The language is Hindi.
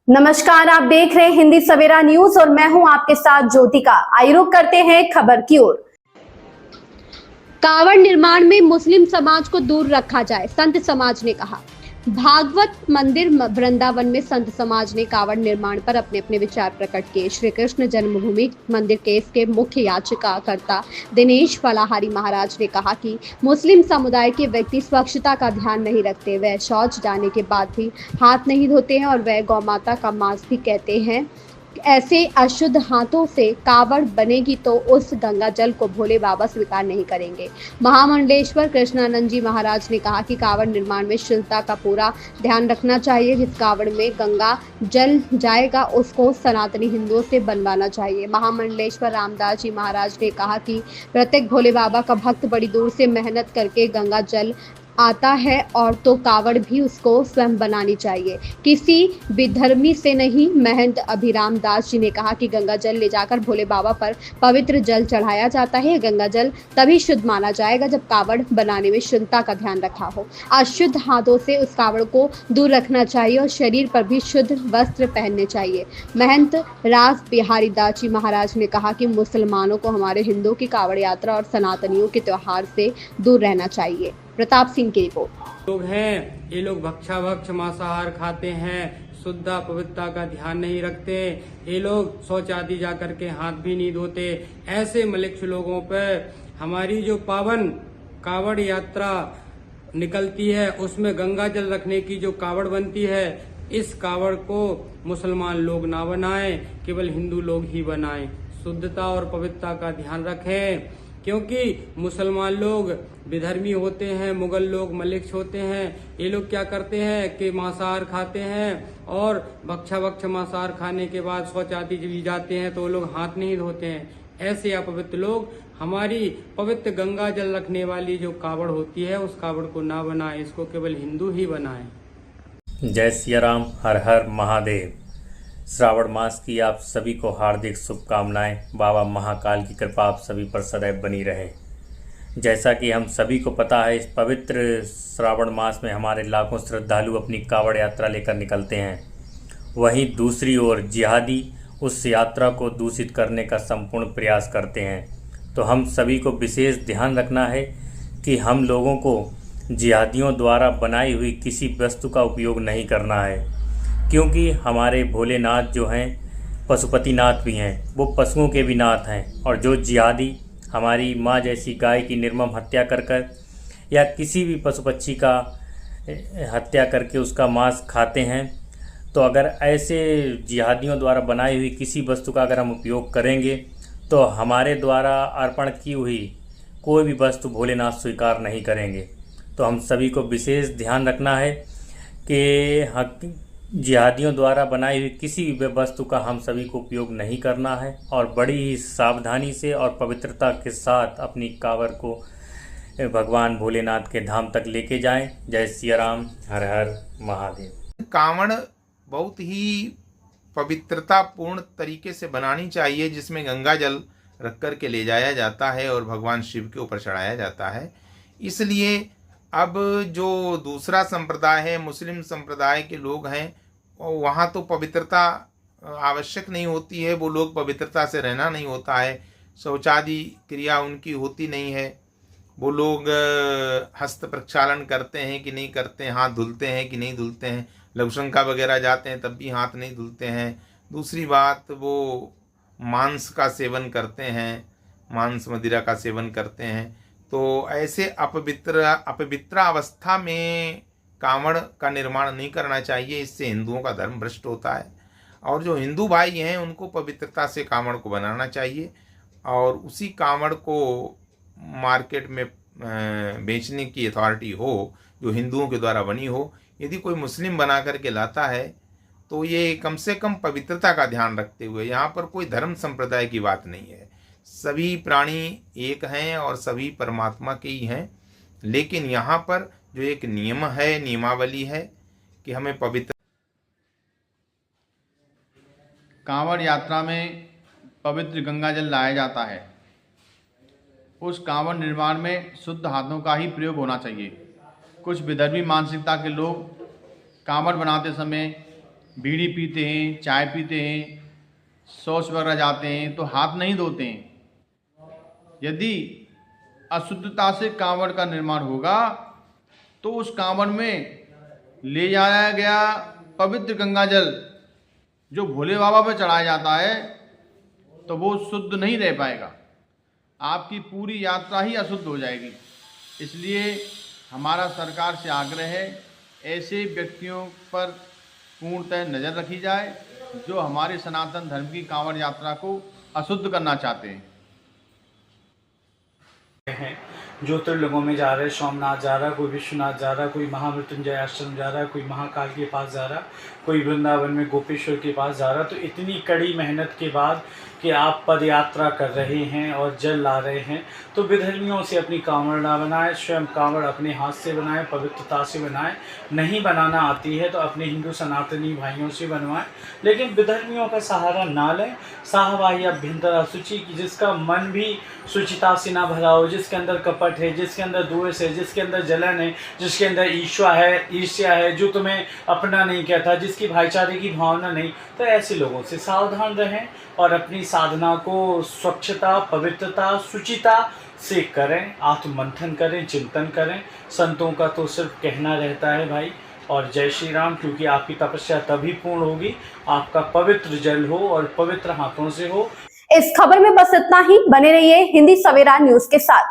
नमस्कार, आप देख रहे हैं हिंदी सवेरा न्यूज और मैं हूं आपके साथ ज्योतिका। आइए रुक करते हैं खबर की ओर। कांवड़ निर्माण में मुस्लिम समाज को दूर रखा जाए, संत समाज ने कहा। भागवत मंदिर वृंदावन में संत समाज ने कांवड़ निर्माण पर अपने अपने विचार प्रकट किए। श्री कृष्ण जन्मभूमि मंदिर केस के मुख्य याचिकाकर्ता दिनेश फलाहारी महाराज ने कहा कि मुस्लिम समुदाय के व्यक्ति स्वच्छता का ध्यान नहीं रखते, वह शौच जाने के बाद भी हाथ नहीं धोते हैं और वह गौ माता का मांस भी कहते हैं। ऐसे अशुद्ध हाथों से कावड़ बनेगी तो उस गंगा जल को भोले बाबा स्वीकार नहीं करेंगे। महामंडलेश्वर कृष्णानंद जी महाराज ने कहा कि कावड़ निर्माण में शुद्धता का पूरा ध्यान रखना चाहिए। जिस कावड़ में गंगा जल जाएगा उसको सनातनी हिंदुओं से बनवाना चाहिए। महामंडलेश्वर रामदास जी महाराज ने कहा कि प्रत्येक भोले बाबा का भक्त बड़ी दूर से मेहनत करके गंगा जल आता है और तो कावड़ भी उसको स्वयं बनानी चाहिए, किसी विधर्मी से नहीं। महंत अभिराम दास जी ने कहा कि गंगा जल ले जाकर भोले बाबा पर पवित्र जल चढ़ाया जाता है। गंगा जल तभी शुद्ध माना जाएगा जब कावड़ बनाने में शुद्धता का ध्यान रखा हो। अशुद्ध हाथों से उस कावड़ को दूर रखना चाहिए और शरीर पर भी शुद्ध वस्त्र पहनने चाहिए। महंत रास बिहारी दास जी महाराज ने कहा कि मुसलमानों को हमारे हिंदुओं की कावड़ यात्रा और सनातनियों के त्योहार से दूर रहना चाहिए। प्रताप सिंह की रिपोर्ट। लोग हैं ये लोग भक्षाभक्ष मांसाहार खाते हैं, शुद्धता पवित्रता का ध्यान नहीं रखते। ये लोग शौच आदि जा करके हाथ भी नहीं धोते। ऐसे मलिक्ष लोगों पर हमारी जो पावन कावड़ यात्रा निकलती है उसमें गंगा जल रखने की जो कावड़ बनती है, इस कावड़ को मुसलमान लोग ना बनाएं, केवल हिंदू लोग ही बनाएं। शुद्धता और पवित्रता का ध्यान रखें, क्योंकि मुसलमान लोग विधर्मी होते हैं, मुगल लोग मलिक्ष होते हैं। ये लोग क्या करते हैं कि मांसाहार खाते हैं और भक्षाभक्ष मांसाहार खाने के बाद शौच आदि भी जाते हैं तो वो लोग हाथ नहीं धोते हैं। ऐसे अपवित्र लोग हमारी पवित्र गंगा जल रखने वाली जो कावड़ होती है उस कावड़ को ना बनाएं, इसको केवल हिंदू ही बनाएं। जय सिया राम, हर हर महादेव। श्रावण मास की आप सभी को हार्दिक शुभकामनाएं। बाबा महाकाल की कृपा आप सभी पर सदैव बनी रहे। जैसा कि हम सभी को पता है, इस पवित्र श्रावण मास में हमारे लाखों श्रद्धालु अपनी कावड़ यात्रा लेकर निकलते हैं। वहीं दूसरी ओर जिहादी उस यात्रा को दूषित करने का संपूर्ण प्रयास करते हैं। तो हम सभी को विशेष ध्यान रखना है कि हम लोगों को जिहादियों द्वारा बनाई हुई किसी वस्तु का उपयोग नहीं करना है, क्योंकि हमारे भोलेनाथ जो हैं पशुपतिनाथ भी हैं, वो पशुओं के भी नाथ हैं। और जो जिहादी हमारी माँ जैसी गाय की निर्मम हत्या कर या किसी भी पशु पक्षी का हत्या करके उसका मांस खाते हैं, तो अगर ऐसे जिहादियों द्वारा बनाई हुई किसी वस्तु का अगर हम उपयोग करेंगे तो हमारे द्वारा अर्पण की हुई कोई भी वस्तु भोलेनाथ स्वीकार नहीं करेंगे। तो हम सभी को विशेष ध्यान रखना है कि जिहादियों द्वारा बनाई हुई किसी भी वस्तु का हम सभी को उपयोग नहीं करना है और बड़ी ही सावधानी से और पवित्रता के साथ अपनी कावड़ को भगवान भोलेनाथ के धाम तक लेके जाएं। जय सिया राम, हर हर महादेव। कावड़ बहुत ही पवित्रता पूर्ण तरीके से बनानी चाहिए, जिसमें गंगा जल रख कर के ले जाया जाता है और भगवान शिव के ऊपर चढ़ाया जाता है। इसलिए अब जो दूसरा संप्रदाय है, मुस्लिम संप्रदाय के लोग हैं, वहाँ तो पवित्रता आवश्यक नहीं होती है, वो लोग पवित्रता से रहना नहीं होता है, शौचादि क्रिया उनकी होती नहीं है। वो लोग हस्त प्रक्षालन करते हैं कि नहीं करते हैं, हाथ धुलते हैं कि नहीं धुलते हैं, लघुशंका वगैरह जाते हैं तब भी हाथ नहीं धुलते हैं। दूसरी बात, वो मांस का सेवन करते हैं, मांस मदिरा का सेवन करते हैं। तो ऐसे अपवित्र अवस्था में कावड़ का निर्माण नहीं करना चाहिए, इससे हिंदुओं का धर्म भ्रष्ट होता है। और जो हिंदू भाई हैं उनको पवित्रता से कावड़ को बनाना चाहिए और उसी कावड़ को मार्केट में बेचने की अथॉरिटी हो जो हिंदुओं के द्वारा बनी हो। यदि कोई मुस्लिम बना करके लाता है तो ये कम से कम पवित्रता का ध्यान रखते हुए, यहाँ पर कोई धर्म संप्रदाय की बात नहीं है, सभी प्राणी एक हैं और सभी परमात्मा के ही हैं। लेकिन यहाँ पर जो एक नियम है, नियमावली है कि हमें पवित्र कांवड़ यात्रा में पवित्र गंगा जल लाया जाता है। उस कांवड़ निर्माण में शुद्ध हाथों का ही प्रयोग होना चाहिए। कुछ विधर्मी मानसिकता के लोग कांवड़ बनाते समय बीड़ी पीते हैं, चाय पीते हैं, शौच वगैरह जाते हैं तो हाथ नहीं धोते हैं। यदि अशुद्धता से कांवड़ का निर्माण होगा तो उस कांवड़ में ले जाया गया पवित्र गंगा जल जो भोले बाबा पर चढ़ाया जाता है तो वो शुद्ध नहीं रह पाएगा, आपकी पूरी यात्रा ही अशुद्ध हो जाएगी। इसलिए हमारा सरकार से आग्रह है, ऐसे व्यक्तियों पर पूर्णतः नज़र रखी जाए जो हमारे सनातन धर्म की कांवड़ यात्रा को अशुद्ध करना चाहते हैं। ज्योतिर्लिंगों में जा रहे, सोमनाथ जा रहा, कोई विश्वनाथ जा रहा, कोई महामृत्युंजय आश्रम जा रहा, कोई महाकाल के पास जा रहा, कोई वृंदावन में गोपेश्वर के पास जा रहा। तो इतनी कड़ी मेहनत के बाद कि आप पद यात्रा कर रहे हैं और जल ला रहे हैं, तो विधर्मियों से अपनी कांवड़ ना बनाएं, स्वयं कांवड़ अपने हाथ से बनाएं, पवित्रता से बनाएं। नहीं बनाना आती है तो अपने हिंदू सनातनी भाइयों से बनवाएं, लेकिन विधर्मियों का सहारा ना लें। साहबाही अभ्यंतरा शुचि की, जिसका मन भी शुचिता से ना भरा हो, जिसके अंदर कपट है, जिसके अंदर द्वेष है, जिसके अंदर जलन है, जिसके अंदर ईर्ष्या है, जो तुम्हें अपना नहीं कहता, जिसकी भाईचारे की भावना नहीं, तो ऐसे लोगों से सावधान रहें और अपनी साधना को स्वच्छता, पवित्रता, शुचिता से करें, आत्ममंथन करें, चिंतन करें। संतों का तो सिर्फ कहना रहता है भाई। और जय श्री राम, क्योंकि आपकी तपस्या तभी पूर्ण होगी आपका पवित्र जल हो और पवित्र हाथों से हो। इस खबर में बस इतना ही। बने रहिए हिंदी सवेरा न्यूज के साथ।